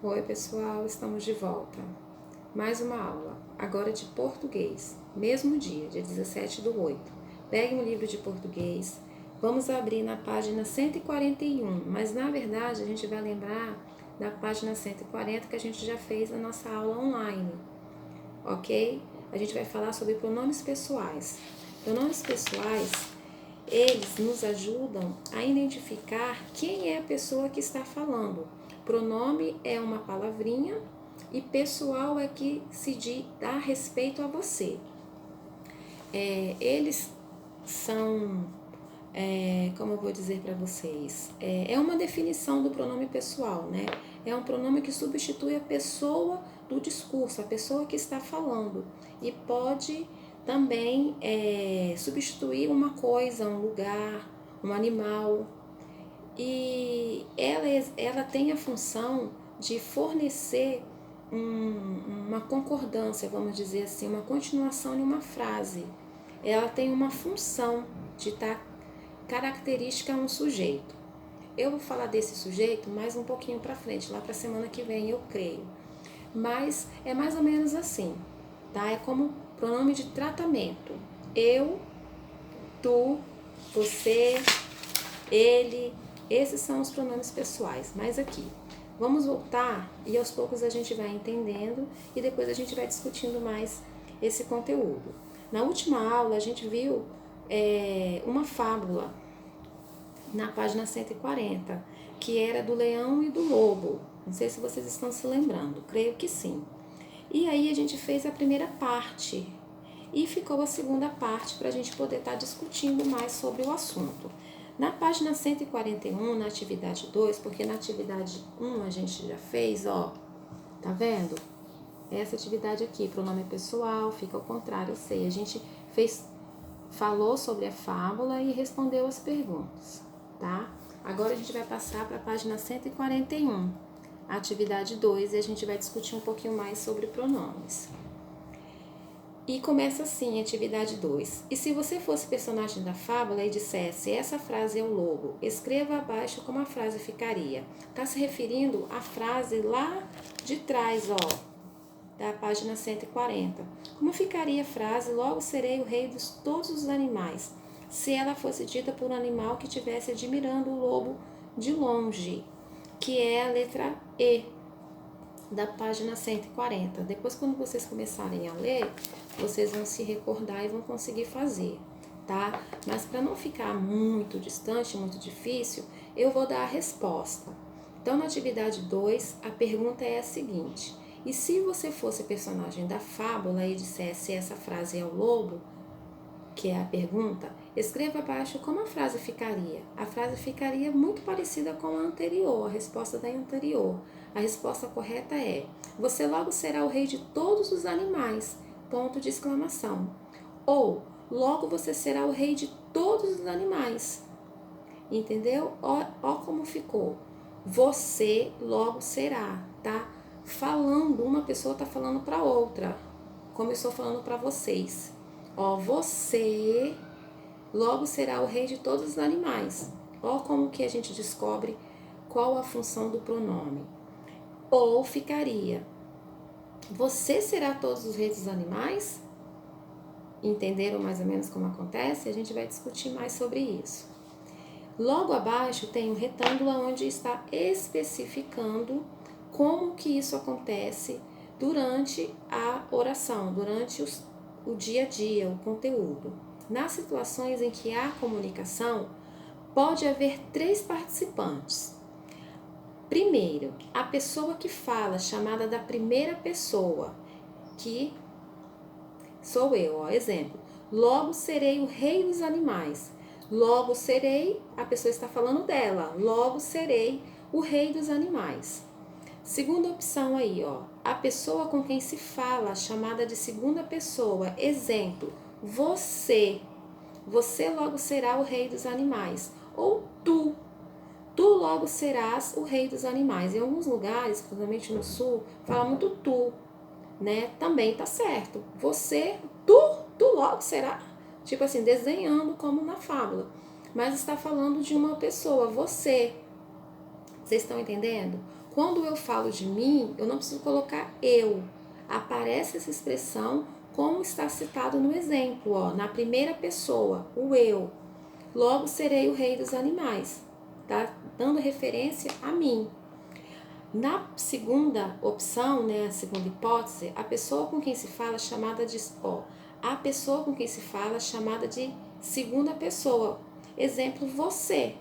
Oi pessoal, estamos de volta. Mais uma aula, agora de português. Mesmo dia 17/8. Pegue um livro de português. Vamos abrir na página 141, mas na verdade a gente vai lembrar da página 140 que a gente já fez na nossa aula online, ok? A gente vai falar sobre pronomes pessoais. Pronomes pessoais, eles nos ajudam a identificar quem é a pessoa que está falando. Pronome é uma palavrinha e pessoal é que se dá respeito a você. Eles são, como eu vou dizer para vocês, é uma definição do pronome pessoal, né? É um pronome que substitui a pessoa do discurso, a pessoa que está falando, e pode também substituir uma coisa, um lugar, um animal. E ela tem a função de fornecer uma concordância, vamos dizer assim, uma continuação de uma frase. Ela tem uma função de estar característica a um sujeito. Eu vou falar desse sujeito mais um pouquinho para frente, lá para a semana que vem, eu creio. Mas é mais ou menos assim, tá? É como pronome de tratamento. Eu, tu, você, ele. Esses são os pronomes pessoais. Mas aqui, vamos voltar e aos poucos a gente vai entendendo e depois a gente vai discutindo mais esse conteúdo. Na última aula a gente viu uma fábula na página 140, que era do leão e do lobo. Não sei se vocês estão se lembrando, creio que sim. E aí a gente fez a primeira parte e ficou a segunda parte para a gente poder estar discutindo mais sobre o assunto. Na página 141, na atividade 2, porque na atividade 1 a gente já fez, ó, tá vendo? Essa atividade aqui, pronome pessoal, fica ao contrário, eu sei. A gente falou sobre a fábula e respondeu as perguntas, tá? Agora a gente vai passar para a página 141, atividade 2, e a gente vai discutir um pouquinho mais sobre pronomes. E começa assim, atividade 2. E se você fosse personagem da fábula e dissesse, essa frase é o lobo, escreva abaixo como a frase ficaria. Está se referindo à frase lá de trás, ó, da página 140. Como ficaria a frase, logo serei o rei de todos os animais, se ela fosse dita por um animal que estivesse admirando o lobo de longe, que é a letra E da página 140. Depois, quando vocês começarem a ler, vocês vão se recordar e vão conseguir fazer, tá? Mas para não ficar muito distante, muito difícil, eu vou dar a resposta. Então, na atividade 2, a pergunta é a seguinte: e se você fosse personagem da fábula e dissesse essa frase é o lobo, que é a pergunta, escreva abaixo como a frase ficaria. A frase ficaria muito parecida com a anterior, a resposta da anterior. A resposta correta é: você logo será o rei de todos os animais, ponto de exclamação. Ou, logo você será o rei de todos os animais. Entendeu? Ó como ficou. Você logo será, tá? Falando, uma pessoa tá falando para outra, como eu estou falando para vocês. Ó, você logo será o rei de todos os animais. Ó como que a gente descobre qual a função do pronome. Ou ficaria: você será todos os reis dos animais? Entenderam mais ou menos como acontece? A gente vai discutir mais sobre isso. Logo abaixo tem um retângulo onde está especificando como que isso acontece durante a oração, durante o dia a dia, o conteúdo. Nas situações em que há comunicação, pode haver 3 participantes. Primeiro, a pessoa que fala, chamada da primeira pessoa, que sou eu, ó, exemplo. Logo serei o rei dos animais. Logo serei, a pessoa está falando dela. Logo serei o rei dos animais. Segunda opção aí, ó. A pessoa com quem se fala, chamada de segunda pessoa. Exemplo, você. Você logo será o rei dos animais. Ou tu. Tu logo serás o rei dos animais. Em alguns lugares, principalmente no sul, fala muito tu, né? Também tá certo. Você, tu logo será. Tipo assim, desenhando como na fábula. Mas está falando de uma pessoa, você. Vocês estão entendendo? Quando eu falo de mim, eu não preciso colocar eu. Aparece essa expressão como está citado no exemplo, ó, na primeira pessoa, o eu. Logo serei o rei dos animais, tá? Dando referência a mim. Na segunda opção, né, a segunda hipótese, a pessoa com quem se fala chamada de a pessoa com quem se fala chamada de segunda pessoa. Exemplo, você.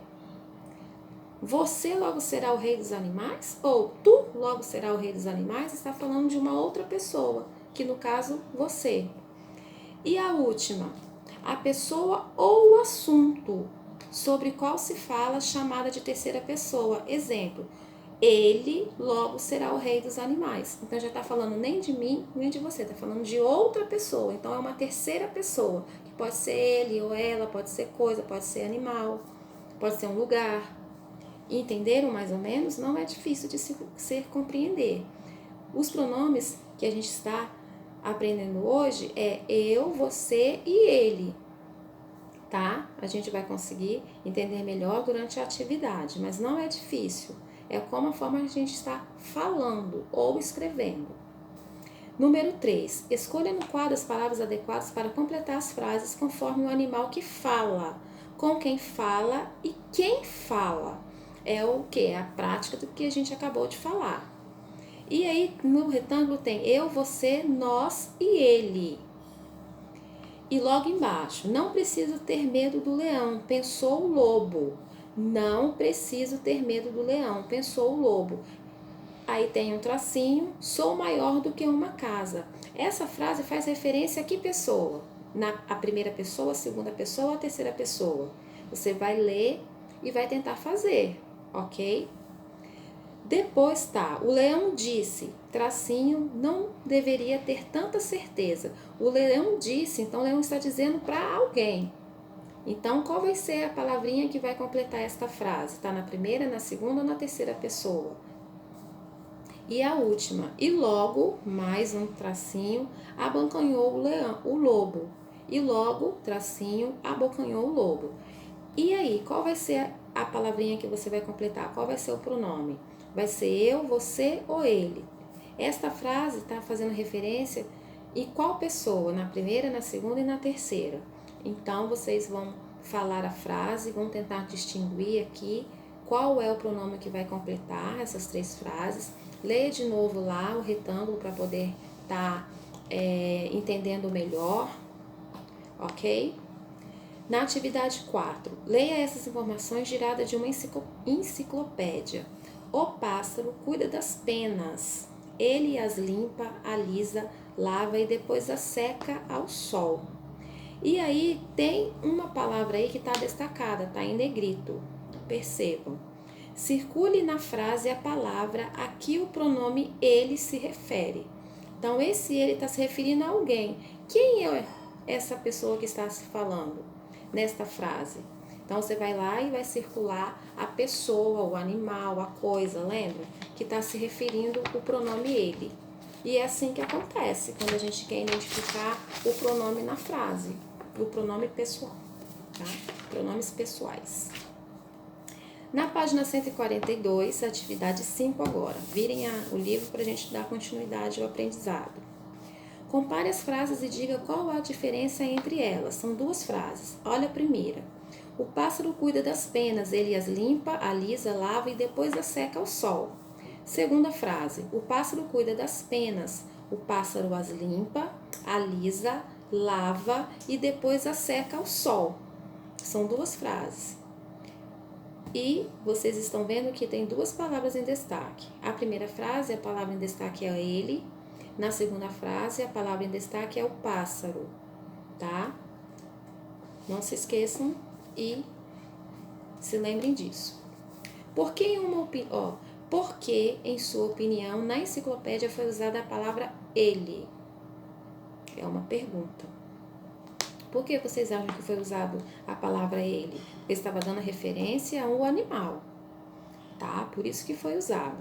Você logo será o rei dos animais? Ou tu logo será o rei dos animais? Está falando de uma outra pessoa, que no caso, você. E a última, a pessoa ou o assunto sobre qual se fala chamada de terceira pessoa. Exemplo, ele logo será o rei dos animais. Então já está falando nem de mim, nem de você, está falando de outra pessoa. Então é uma terceira pessoa, que pode ser ele ou ela, pode ser coisa, pode ser animal, pode ser um lugar. Entenderam mais ou menos? Não é difícil de se compreender. Os pronomes que a gente está aprendendo hoje é eu, você e ele, tá? A gente vai conseguir entender melhor durante a atividade, mas não é difícil. É como a forma que a gente está falando ou escrevendo. Número 3. Escolha no quadro as palavras adequadas para completar as frases conforme o animal que fala, com quem fala e quem fala. É o que? É a prática do que a gente acabou de falar. E aí no retângulo tem eu, você, nós e ele. E logo embaixo, não preciso ter medo do leão, pensou o lobo. Não preciso ter medo do leão, pensou o lobo. Aí tem um tracinho, sou maior do que uma casa. Essa frase faz referência a que pessoa? A primeira pessoa, a segunda pessoa, a terceira pessoa. Você vai ler e vai tentar fazer, ok? Depois tá, o leão disse, tracinho, não deveria ter tanta certeza. O leão disse, então o leão está dizendo para alguém. Então, qual vai ser a palavrinha que vai completar esta frase? Está na primeira, na segunda ou na terceira pessoa? E a última, e logo, mais um tracinho, abocanhou o leão, o lobo. E logo, tracinho, abocanhou o lobo. E aí, qual vai ser a palavrinha que você vai completar? Qual vai ser o pronome? Vai ser eu, você ou ele? Esta frase está fazendo referência em qual pessoa? Na primeira, na segunda e na terceira. Então, vocês vão falar a frase, vão tentar distinguir aqui qual é o pronome que vai completar essas três frases. Leia de novo lá o retângulo para poder estar entendendo melhor, ok? Na atividade 4, leia essas informações tiradas de uma enciclopédia. O pássaro cuida das penas. Ele as limpa, alisa, lava e depois as seca ao sol. E aí tem uma palavra aí que está destacada, está em negrito. Percebam. Circule na frase a palavra a que o pronome ele se refere. Então, esse ele está se referindo a alguém. Quem é essa pessoa que está se falando nesta frase? Então, você vai lá e vai circular a pessoa, o animal, a coisa, lembra? Que está se referindo o pronome ele. E é assim que acontece quando a gente quer identificar o pronome na frase, o pronome pessoal, tá? Pronomes pessoais. Na página 142, atividade 5 agora. Virem o livro para a gente dar continuidade ao aprendizado. Compare as frases e diga qual a diferença entre elas. São duas frases. Olha a primeira. O pássaro cuida das penas, ele as limpa, alisa, lava e depois as seca ao sol. Segunda frase. O pássaro cuida das penas, o pássaro as limpa, alisa, lava e depois as seca ao sol. São duas frases. E vocês estão vendo que tem duas palavras em destaque. A primeira frase, a palavra em destaque é ele. Na segunda frase, a palavra em destaque é o pássaro, tá? Não se esqueçam e se lembrem disso. Por que em sua opinião, na enciclopédia foi usada a palavra ele? É uma pergunta. Por que vocês acham que foi usado a palavra ele? Porque estava dando referência ao animal, tá? Por isso que foi usado.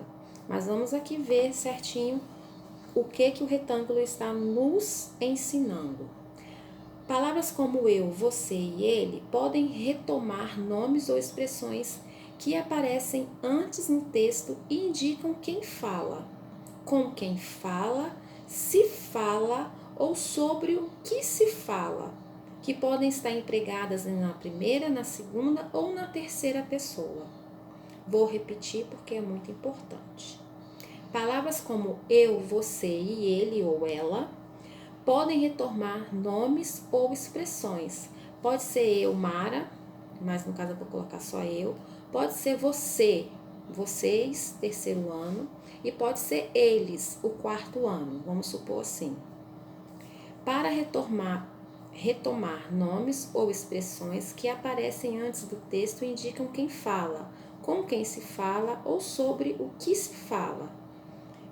Mas vamos aqui ver certinho o que o retângulo está nos ensinando. Palavras como eu, você e ele podem retomar nomes ou expressões que aparecem antes no texto e indicam quem fala, com quem fala, se fala ou sobre o que se fala, que podem estar empregadas na primeira, na segunda ou na terceira pessoa. Vou repetir porque é muito importante. Palavras como eu, você e ele ou ela podem retomar nomes ou expressões. Pode ser eu, Mara, mas no caso eu vou colocar só eu. Pode ser você, vocês, terceiro ano. E pode ser eles, o quarto ano, vamos supor assim. Para retomar nomes ou expressões que aparecem antes do texto e indicam quem fala, com quem se fala ou sobre o que se fala,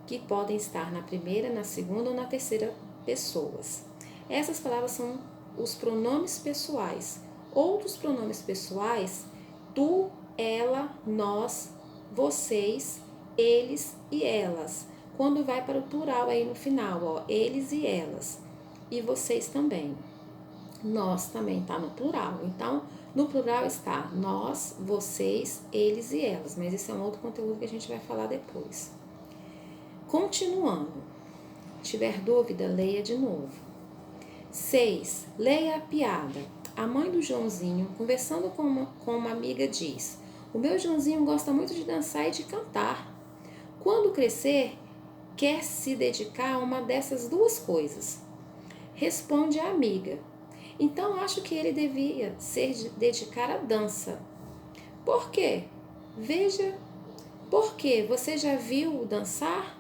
que podem estar na primeira, na segunda ou na terceira pessoas. Essas palavras são os pronomes pessoais. Outros pronomes pessoais, tu, ela, nós, vocês, eles e elas. Quando vai para o plural aí no final, ó, eles e elas. E vocês também. Nós também está no plural. Então, no plural está nós, vocês, eles e elas. Mas esse é um outro conteúdo que a gente vai falar depois. Continuando. Tiver dúvida, leia de novo. 6. Leia a piada. A mãe do Joãozinho, conversando com uma amiga, diz: o meu Joãozinho gosta muito de dançar e de cantar. Quando crescer, quer se dedicar a uma dessas duas coisas. Responde a amiga: então acho que ele devia se dedicar à dança. Por quê? Veja, por quê? Você já viu dançar?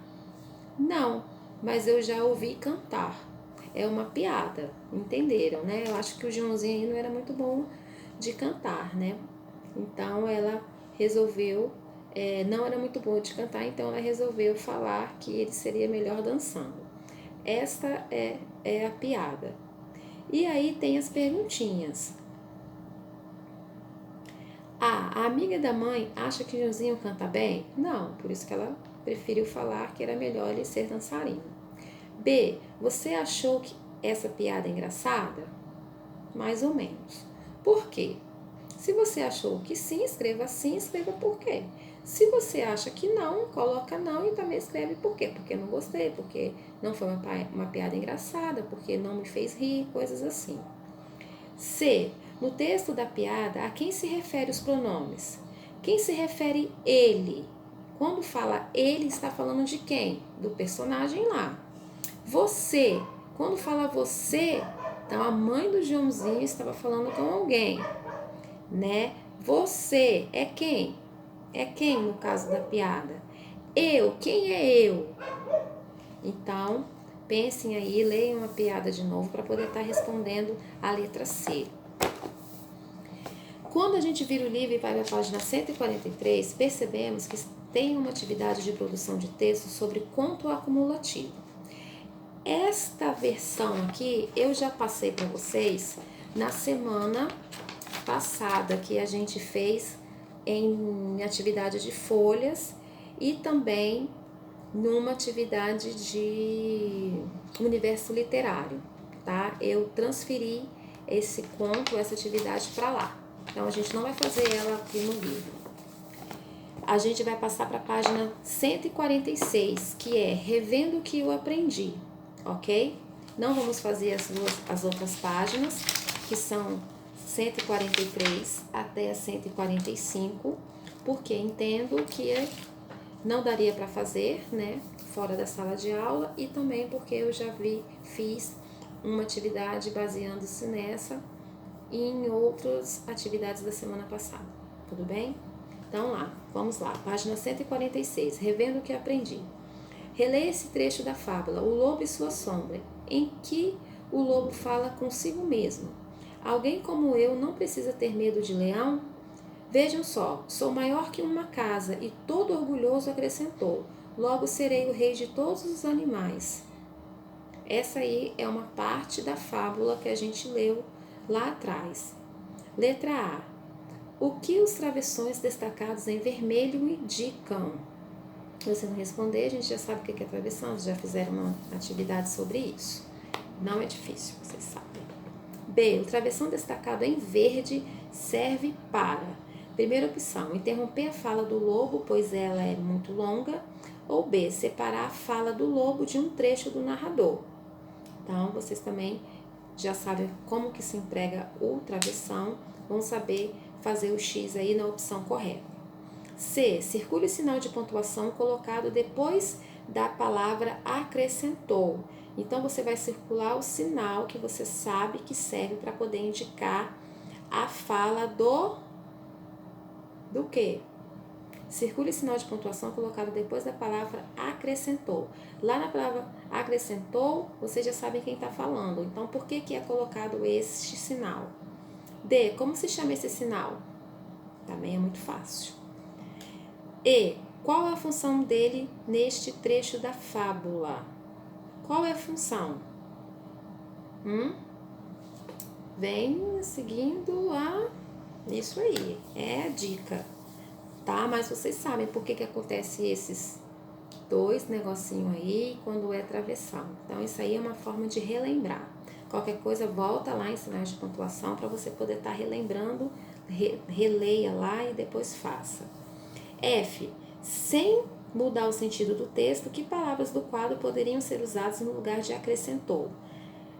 Não, mas eu já ouvi cantar. É uma piada, entenderam, né? Eu acho que o Joãozinho aí não era muito bom de cantar, né? Então ela resolveu, não era muito bom de cantar, então ela resolveu falar que ele seria melhor dançando. Esta é a piada. E aí tem as perguntinhas. A amiga da mãe acha que o Joãozinho canta bem? Não, por isso que ela preferiu falar que era melhor ele ser dançarino. B, você achou que essa piada é engraçada? Mais ou menos. Por quê? Se você achou que sim, escreva sim, escreva por quê. Se você acha que não, coloca não e também escreve por quê. Porque não gostei, porque não foi uma piada engraçada, porque não me fez rir, coisas assim. C. No texto da piada, a quem se refere os pronomes? Quem se refere ele? Quando fala ele, está falando de quem? Do personagem lá. Você. Quando fala você, então a mãe do Joãozinho estava falando com alguém, né? Você é quem? É quem no caso da piada? Eu. Quem é eu? Então, pensem aí, leiam a piada de novo para poder estar respondendo a letra C. Quando a gente vira o livro e vai para a página 143, percebemos que tem uma atividade de produção de texto sobre conto acumulativo. Esta versão aqui eu já passei para vocês na semana passada, que a gente fez em atividade de folhas e também numa atividade de universo literário, tá? Eu transferi esse conto, essa atividade para lá. Então, a gente não vai fazer ela aqui no livro. A gente vai passar para a página 146, que é Revendo o que eu aprendi, ok? Não vamos fazer as outras páginas, que são 143 até a 145, porque entendo que não daria para fazer, né, fora da sala de aula, e também porque eu já fiz uma atividade baseando-se nessa e em outras atividades da semana passada, tudo bem? Então vamos lá, página 146, Revendo o que aprendi. Releia esse trecho da fábula, O Lobo e Sua Sombra, em que o lobo fala consigo mesmo. Alguém como eu não precisa ter medo de leão? Vejam só, sou maior que uma casa, e todo orgulhoso acrescentou, logo serei o rei de todos os animais. Essa aí é uma parte da fábula que a gente leu lá atrás. Letra A. O que os travessões destacados em vermelho indicam? Se você não responder, a gente já sabe o que é travessão, já fizeram uma atividade sobre isso. Não é difícil, vocês sabem. B. O travessão destacado em verde serve para. Primeira opção, interromper a fala do lobo, pois ela é muito longa. Ou B, separar a fala do lobo de um trecho do narrador. Então, vocês também já sabem como que se emprega o travessão, vão saber fazer o X aí na opção correta. C, circule o sinal de pontuação colocado depois da palavra acrescentou. Então, você vai circular o sinal que você sabe que serve para poder indicar a fala do quê? Circule o sinal de pontuação colocado depois da palavra acrescentou. Lá na palavra acrescentou, vocês já sabem quem está falando. Então, por que é colocado este sinal? D, como se chama esse sinal? Também é muito fácil. E, qual é a função dele neste trecho da fábula? Qual é a função? Vem seguindo isso aí, é a dica, tá? Mas vocês sabem por que acontece esses dois negocinhos aí quando é travessão. Então, isso aí é uma forma de relembrar. Qualquer coisa, volta lá em sinais de pontuação para você poder estar relembrando, releia lá e depois faça. F, sem mudar o sentido do texto, que palavras do quadro poderiam ser usadas no lugar de acrescentou?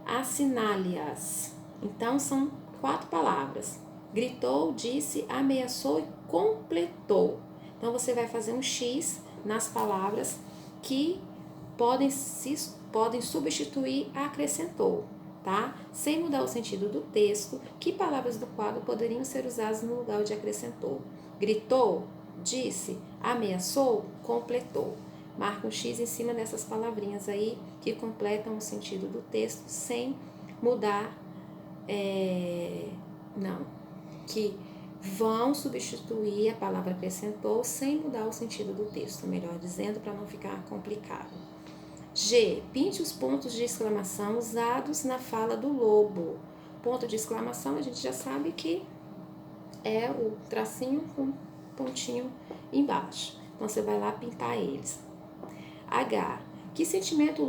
Assinale-as. Então, são 4 palavras. Gritou, disse, ameaçou e completou. Então, você vai fazer um X nas palavras que podem substituir acrescentou, tá? Sem mudar o sentido do texto, que palavras do quadro poderiam ser usadas no lugar de acrescentou? Gritou, disse, ameaçou, completou. Marca um X em cima dessas palavrinhas aí que completam o sentido do texto sem mudar, que vão substituir a palavra acrescentou sem mudar o sentido do texto, melhor dizendo, para não ficar complicado. G, pinte os pontos de exclamação usados na fala do lobo. Ponto de exclamação a gente já sabe que é o tracinho com pontinho embaixo. Então, você vai lá pintar eles. H, que sentimento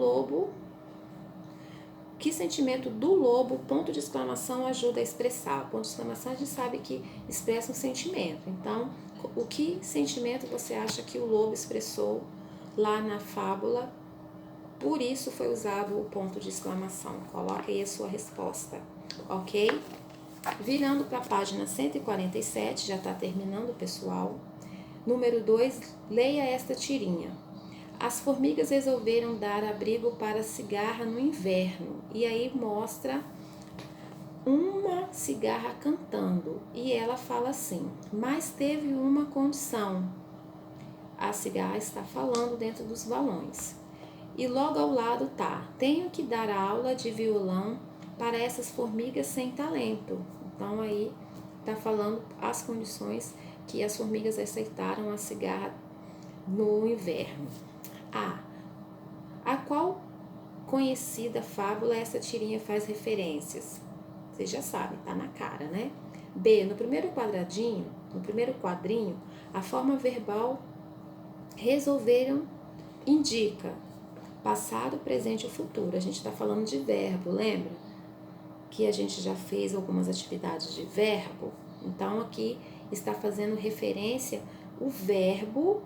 do lobo, ponto de exclamação ajuda a expressar? Ponto de exclamação a gente sabe que expressa um sentimento. Então, o que sentimento você acha que o lobo expressou lá na fábula? Por isso foi usado o ponto de exclamação. Coloque aí a sua resposta, ok? Virando para a página 147, já está terminando, pessoal. Número 2, leia esta tirinha. As formigas resolveram dar abrigo para a cigarra no inverno. E aí mostra uma cigarra cantando. E ela fala assim, mas teve uma condição. A cigarra está falando dentro dos balões. E logo ao lado tá, tenho que dar aula de violão para essas formigas sem talento. Então aí tá falando as condições que as formigas aceitaram a cigarra no inverno. A qual conhecida fábula essa tirinha faz referências? Vocês já sabem, tá na cara, né? B, no primeiro quadrinho, a forma verbal resolveram indica passado, presente ou futuro. A gente está falando de verbo, lembra? Que a gente já fez algumas atividades de verbo. Então, aqui está fazendo referência o verbo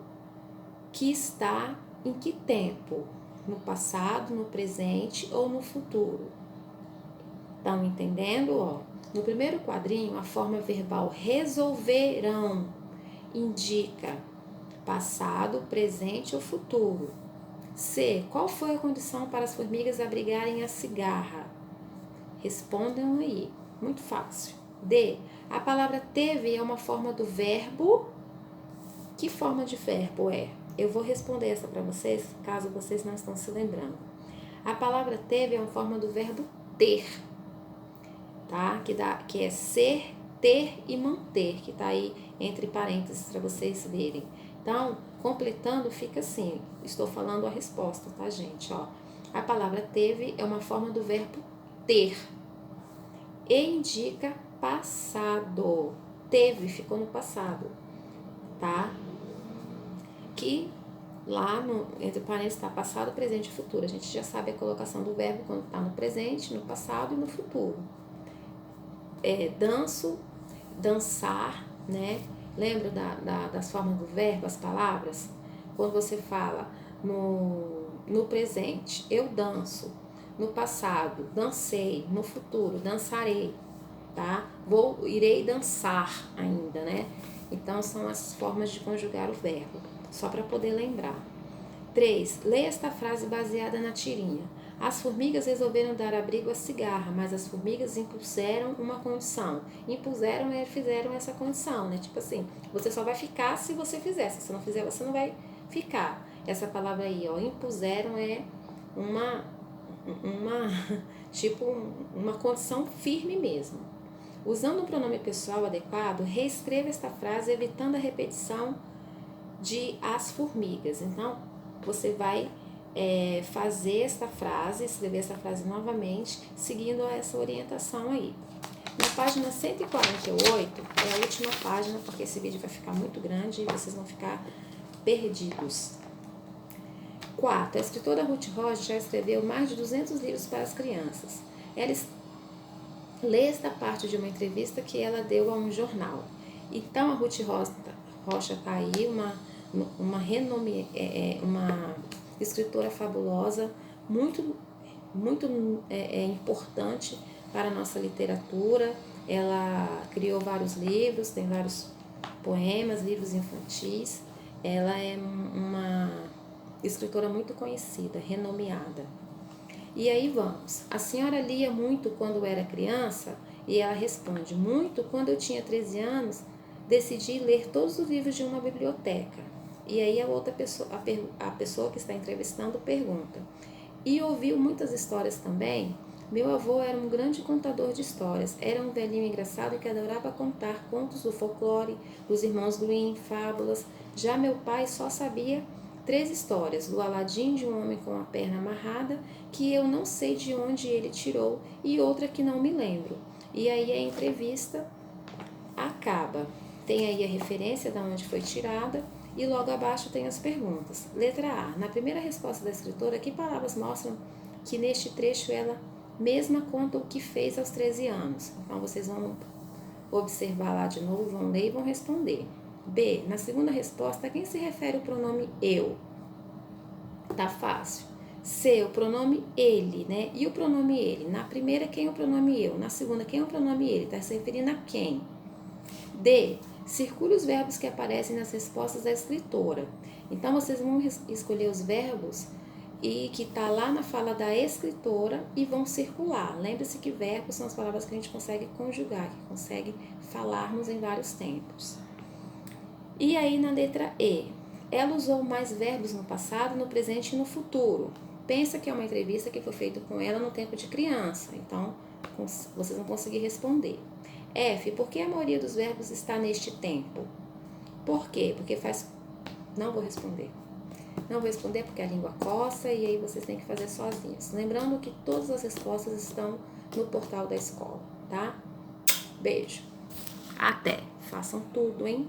que está em que tempo? No passado, no presente ou no futuro? Estão entendendo? Ó, no primeiro quadrinho, a forma verbal resolverão indica passado, presente ou futuro. C, qual foi a condição para as formigas abrigarem a cigarra? Respondam aí, muito fácil. D, a palavra teve é uma forma do verbo. Que forma de verbo é? Eu vou responder essa para vocês, caso vocês não estão se lembrando. A palavra teve é uma forma do verbo ter, tá? Que é ser, ter e manter, que tá aí entre parênteses para vocês verem. Então, completando, fica assim. Estou falando a resposta, tá, gente? Ó, a palavra teve é uma forma do verbo ter e indica passado. Teve, ficou no passado, tá? Que lá entre parênteses está passado, presente e futuro. A gente já sabe a colocação do verbo quando está no presente, no passado e no futuro. Danço, dançar, né? Lembra das formas do verbo, as palavras? Quando você fala no presente, eu danço. No passado, dancei. No futuro, dançarei. Tá? Irei dançar ainda, né? Então, são as formas de conjugar o verbo. Só para poder lembrar. 3. Leia esta frase baseada na tirinha. As formigas resolveram dar abrigo à cigarra, mas as formigas impuseram uma condição. Impuseram e fizeram essa condição, né? Tipo assim, você só vai ficar se você fizer. Se você não fizer, você não vai ficar. Essa palavra aí, ó, impuseram é uma tipo uma condição firme mesmo. Usando um pronome pessoal adequado, reescreva esta frase evitando a repetição de as formigas. Então, você vai fazer esta frase, escrever essa frase novamente, seguindo essa orientação aí. Na página 148, é a última página, porque esse vídeo vai ficar muito grande e vocês vão ficar perdidos. 4. A escritora Ruth Rocha já escreveu mais de 200 livros para as crianças. Ela lê esta parte de uma entrevista que ela deu a um jornal. Então, a Ruth Rocha está aí, uma escritora fabulosa, muito importante para a nossa literatura. Ela criou vários livros, tem vários poemas, livros infantis. Ela é uma escritora muito conhecida, renomeada. E aí vamos. A senhora lia muito quando era criança? E ela responde, muito. Quando eu tinha 13 anos, decidi ler todos os livros de uma biblioteca. E aí a outra pessoa, a pessoa que está entrevistando pergunta, e ouviu muitas histórias também? Meu avô era um grande contador de histórias. Era um velhinho engraçado que adorava contar contos do folclore, dos irmãos Grimm, fábulas. Já meu pai só sabia 3 histórias, do Aladim, de um homem com a perna amarrada, que eu não sei de onde ele tirou, e outra que não me lembro. E aí a entrevista acaba. Tem aí a referência de onde foi tirada e logo abaixo tem as perguntas. Letra A. Na primeira resposta da escritora, que palavras mostram que neste trecho ela mesma conta o que fez aos 13 anos? Então vocês vão observar lá de novo, vão ler e vão responder. B. Na segunda resposta, a quem se refere o pronome eu? Tá fácil. C. O pronome ele, né? E o pronome ele? Na primeira, quem é o pronome eu? Na segunda, quem é o pronome ele? Tá se referindo a quem? D. Circule os verbos que aparecem nas respostas da escritora. Então, vocês vão escolher os verbos e que tá lá na fala da escritora e vão circular. Lembre-se que verbos são as palavras que a gente consegue conjugar, que consegue falarmos em vários tempos. E aí na letra E, ela usou mais verbos no passado, no presente e no futuro. Pensa que é uma entrevista que foi feita com ela no tempo de criança, então vocês vão conseguir responder. F, por que a maioria dos verbos está neste tempo? Por quê? Porque faz... Não vou responder. Não vou responder porque a língua coça e aí vocês têm que fazer sozinhos. Lembrando que todas as respostas estão no portal da escola, tá? Beijo. Até. Façam tudo, hein?